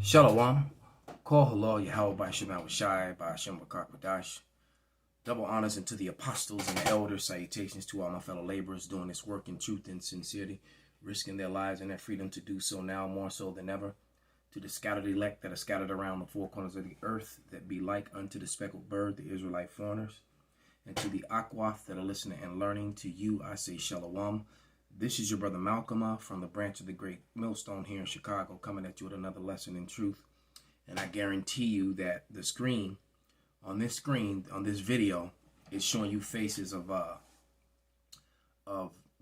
Shalom. Call hello, Yahawah BAHASHAM. Double honors unto the apostles and the elders. Salutations to all my fellow laborers doing this work in truth and sincerity, risking their lives and their freedom to do so now more so than ever. To the scattered elect that are scattered around the four corners of the earth, that be like unto the speckled bird, the Israelite foreigners. And to the Aquath that are listening and learning, to you I say shalom. This is your brother Malcolm from the branch of the Greatmillstone here in Chicago, coming at you with another lesson in truth. And I guarantee you that the screen, on this video, is showing you faces of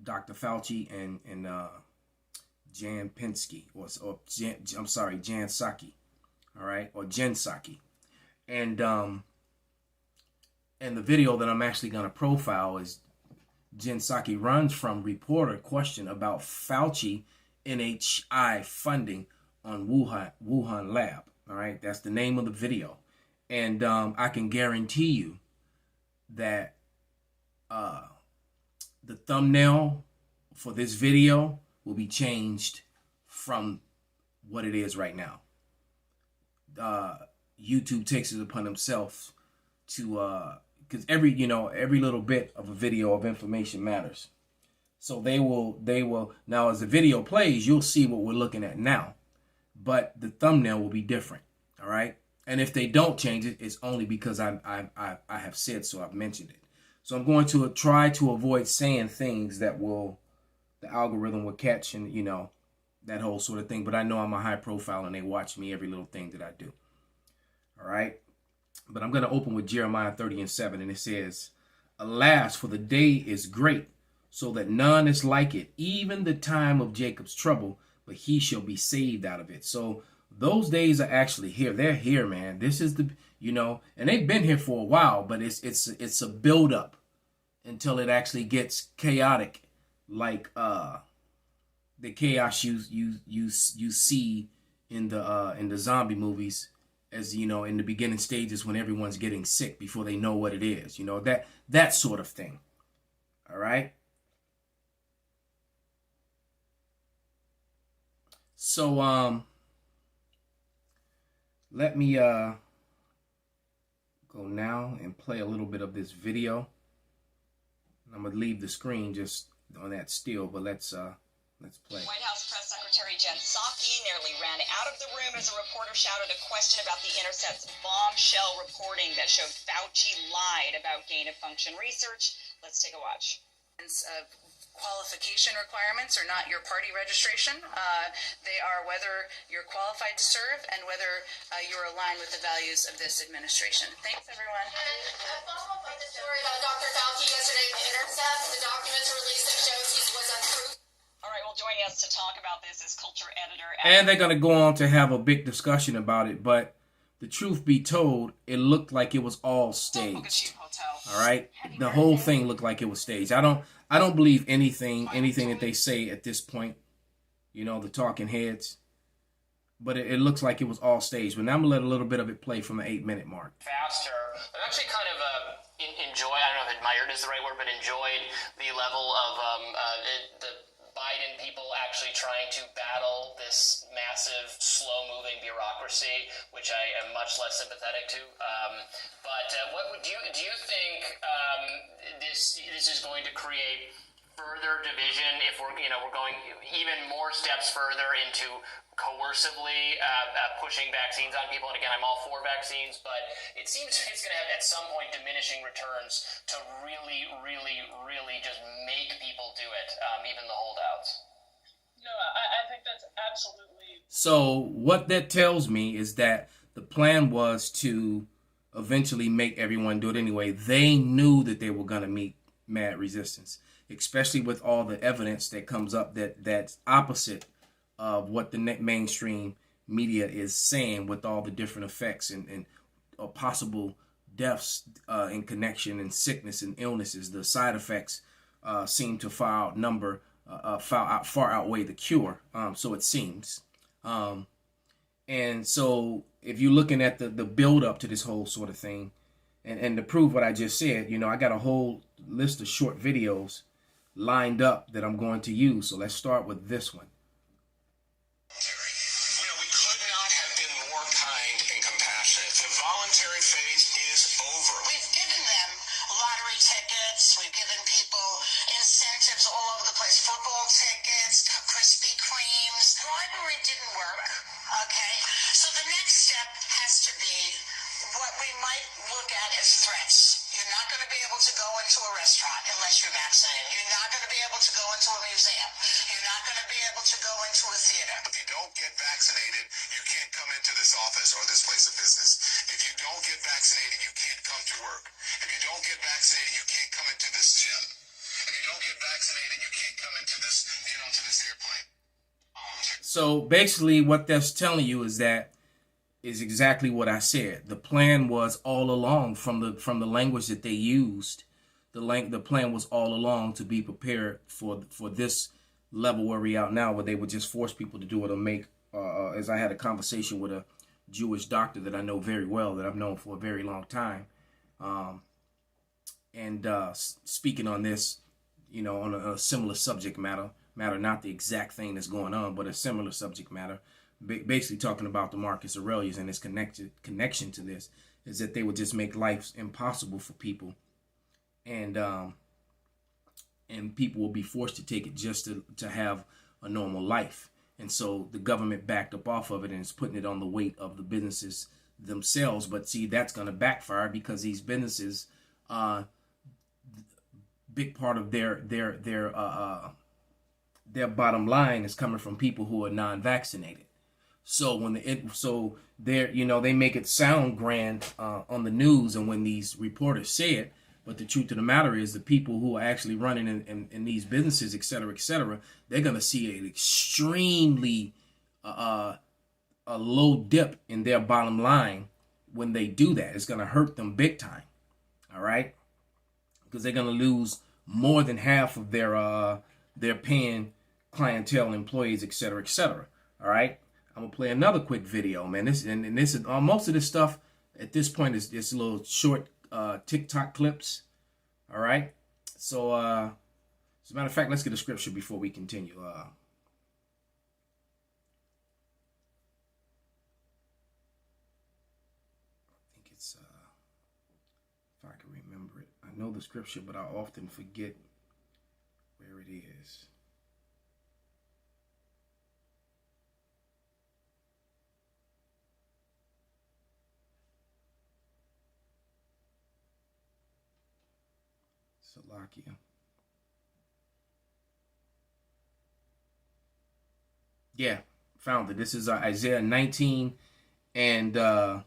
Dr. Fauci and Jan Pinsky, Jan Psaki, all right, or Jen Psaki. And the video that I'm actually going to profile is Jen Psaki runs from reporter question about Fauci NHI funding on Wuhan lab. All right, that's the name of the video. And I can guarantee you that the thumbnail for this video will be changed from what it is right now. YouTube takes it upon himself to because every little bit of a video of information matters. So they will now, as the video plays, you'll see what we're looking at now, but the thumbnail will be different. All right. And if they don't change it, it's only because I have said so. I've mentioned it. So I'm going to try to avoid saying things that the algorithm will catch, and that whole sort of thing. But I know I'm a high profile and they watch me every little thing that I do. All right. But I'm going to open with Jeremiah 30:7, and it says, "Alas, for the day is great, so that none is like it, even the time of Jacob's trouble, but he shall be saved out of it." So those days are actually here. They're here, man. This is the, and they've been here for a while, but it's a build up until it actually gets chaotic, like the chaos you see in the zombie movies, as in the beginning stages when everyone's getting sick before they know what it is, that sort of thing. All right. So let me go now and play a little bit of this video. I'm gonna leave the screen just on that still, but let's play. White House Press Secretary Jen Psaki nearly ran out of the room as a reporter shouted a question about the Intercept's bombshell reporting that showed Fauci lied about gain-of-function research. Let's take a watch. Qualification requirements are not your party registration. They are whether you're qualified to serve and whether you're aligned with the values of this administration. Thanks, everyone. And a follow-up on the story about Dr. Fauci yesterday in the Intercept, the documents released that shows he was untrue. All right, well, joining us to talk about this is culture editor. And they're going to go on to have a big discussion about it, but the truth be told, it looked like it was all staged. All right, the whole thing looked like it was staged. I don't believe anything that they say at this point. The talking heads, but it looks like it was all staged. But now I'm gonna let a little bit of it play from the 8-minute mark. Faster. I'm actually kind of enjoy. I don't know if admired is the right word, but enjoyed the level of the Biden people actually trying to battle this massive, slow-moving bureaucracy, which I am much less sympathetic to. But what would do you think this is going to create further division if we're going even more steps further into coercively pushing vaccines on people? And again, I'm all for vaccines, but it seems it's going to have at some point diminishing returns to really, really, really just make people do it, even the holdouts. No, I think that's absolutely... So what that tells me is that the plan was to eventually make everyone do it anyway. They knew that they were going to meet mad resistance, especially with all the evidence that comes up that's opposite of what the mainstream media is saying, with all the different effects and possible deaths in connection and sickness and illnesses. The side effects seem to far outweigh the cure, so it seems. And so if you're looking at the build up to this whole sort of thing, and to prove what I just said, I got a whole list of short videos lined up that I'm going to use. So let's start with this one. We could not have been The voluntary phase is over. We've given them lottery tickets. We've given people incentives all over the place. Football tickets, Krispy Kremes. Bribery didn't work. Okay? So the next step has to be what we might look at as threats. You're not going to be able to go into a restaurant unless you're vaccinated. You're not going to be able to go into a museum. You're not going to be able to go into a theater. If you don't get vaccinated, you can't come into this office or this place of business. If you don't get vaccinated, you can't come to work. If you don't get vaccinated, you can't come into this gym. If you don't get vaccinated, you can't come into this, get onto this airplane. So basically what that's telling you is that is exactly what I said. The plan was all along from the language that they used. The plan was all along to be prepared for this level where we out now, where they would just force people to do it or make. As I had a conversation with a Jewish doctor that I know very well, that I've known for a very long time, and speaking on this, on a similar subject matter, not the exact thing that's going on, but a similar subject matter. Basically talking about the Marcus Aurelius and his connection to this is that they would just make life impossible for people, and people will be forced to take it just to have a normal life. And so the government backed up off of it and is putting it on the weight of the businesses themselves. But see, that's going to backfire because these businesses, big part of their bottom line is coming from people who are non-vaccinated. So when they make it sound grand on the news, and when these reporters say it, but the truth of the matter is the people who are actually running in these businesses, et cetera, they're going to see an extremely a low dip in their bottom line when they do that. It's going to hurt them big time. All right, because they're going to lose more than half of their paying clientele, employees, et cetera. All right. I'm gonna play another quick video, man. This is most of this stuff at this point is just little short TikTok clips. All right. So as a matter of fact, let's get a scripture before we continue. I think it's if I can remember it. I know the scripture, but I often forget where it is. Salakia. Yeah, found it. This is Isaiah 19 and 2,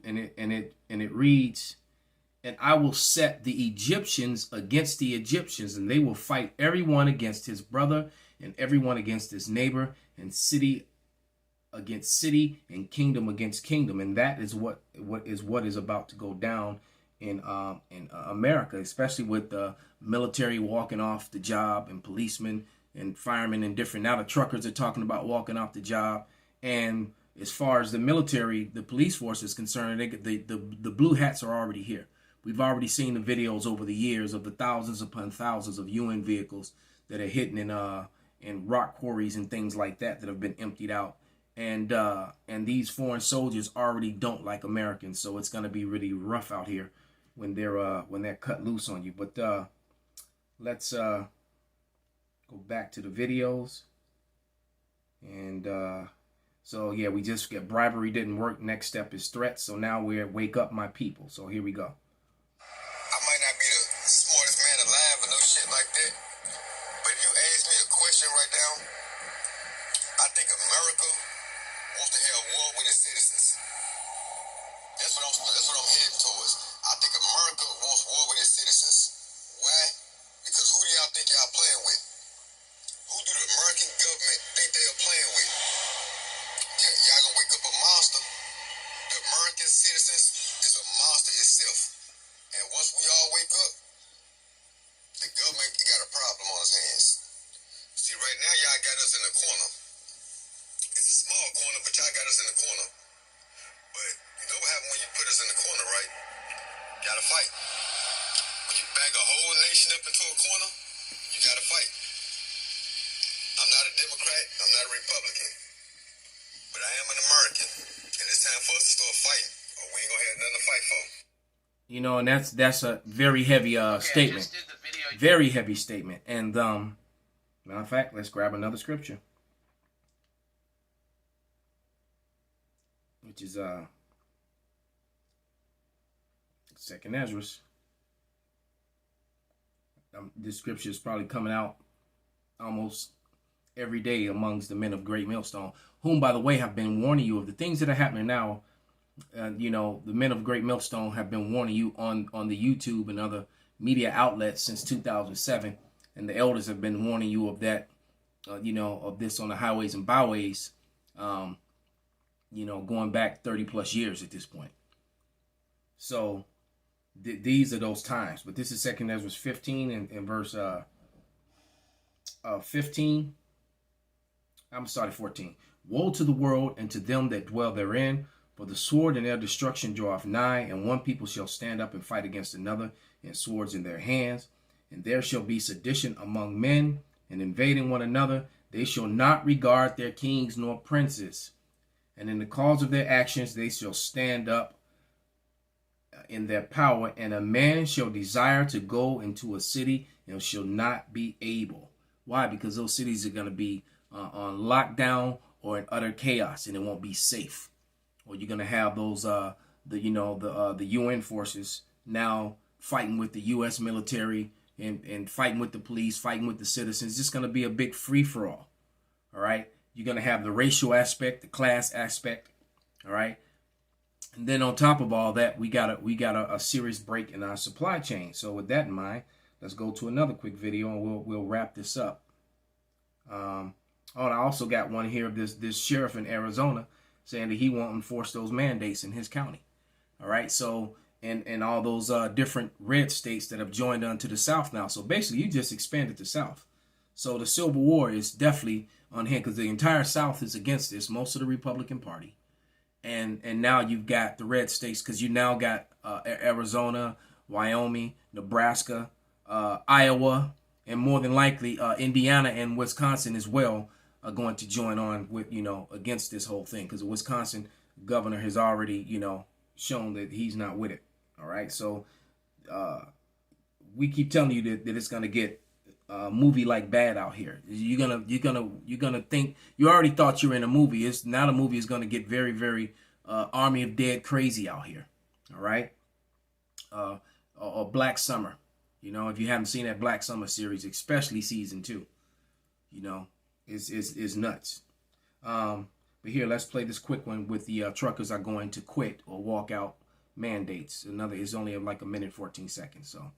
and it reads, "And I will set the Egyptians against the Egyptians, and they will fight everyone against his brother, and everyone against his neighbor, and city against city, and kingdom against kingdom." And that is what is about to go down in America, especially with the military walking off the job, and policemen and firemen and different. Now the truckers are talking about walking off the job. And as far as the military, the police force is concerned, the blue hats are already here. We've already seen the videos over the years of the thousands upon thousands of UN vehicles that are hitting in rock quarries and things like that have been emptied out. And these foreign soldiers already don't like Americans, so it's going to be really rough out here when they're cut loose on you. But let's go back to the videos. And so yeah, we just get bribery didn't work. Next step is threats. So now we're wake up my people. So here we go. I might not be the smartest man alive or no shit like that, but if you ask me a question right now, I think America wants to have war with its citizens. That's what I'm heading towards. I think America wants war with its citizens. Why? Because who do y'all think y'all playing with? Who do the American government think they are playing with? Y'all gonna wake up a monster. The American citizens is a monster itself. And once we all wake up, the government got a problem on its hands. See, right now y'all got us in a corner. It's a small corner, but y'all got us in the corner. But you know what happens when you put us in the corner, right? Gotta fight. When you bag a whole nation up into a corner, you gotta fight. I'm not a Democrat, I'm not a Republican, but I I am an American, and it's time for us to start fighting, or we ain't gonna have nothing to fight for. You know, and that's a very heavy statement. Very heavy statement. And matter of fact, let's grab another scripture, which is 2nd Esdras. This scripture is probably coming out almost every day amongst the men of Greatmillstone, whom, by the way, have been warning you of the things that are happening now. You know, the men of Greatmillstone have been warning you on the YouTube and other media outlets since 2007, and the elders have been warning you of that, you know, of this on the highways and byways, you know, going back 30 plus years at this point. So these are those times. But this is 2nd Esdras 15 and verse 15. I'm sorry, 14. Woe to the world and to them that dwell therein, for the sword and their destruction draweth nigh, and one people shall stand up and fight against another, and swords in their hands. And there shall be sedition among men, and invading one another. They shall not regard their kings nor princes. And in the cause of their actions they shall stand up in their power, and a man shall desire to go into a city and shall not be able. Why? Because those cities are going to be on lockdown or in utter chaos, and it won't be safe. Or you're going to have those the UN forces now fighting with the U.S. military and fighting with the police, fighting with the citizens. It's just going to be a big free-for-all. All right. You're going to have the racial aspect, the class aspect. All right. And then on top of all that, we got a serious break in our supply chain. So with that in mind, let's go to another quick video and we'll wrap this up. I also got one here of this sheriff in Arizona saying that he won't enforce those mandates in his county. All right. So and all those different red states that have joined onto the South now. So basically, you just expanded the South. So the Civil War is definitely on hand because the entire South is against this. Most of the Republican Party. And now you've got the red states because you now got Arizona, Wyoming, Nebraska, Iowa, and more than likely Indiana and Wisconsin as well are going to join on with, you know, against this whole thing because the Wisconsin governor has already, you know, shown that he's not with it. All right. So we keep telling you that it's going to get movie like bad out here. You're gonna think you already thought you were in a movie. It's not a movie. It's gonna get very, very Army of Dead crazy out here. All right. Or Black Summer. You know, if you haven't seen that Black Summer series, especially season 2, you know, is nuts. But here, let's play this quick one with the truckers are going to quit or walk out mandates. Another is only like a minute 14 seconds. So.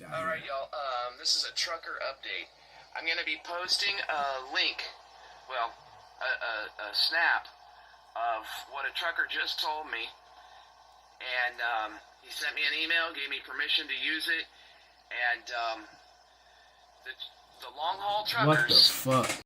All right, y'all. This is a trucker update. I'm going to be posting a link, well, a snap of what a trucker just told me. And he sent me an email, gave me permission to use it. And the long haul truckers. What the fuck?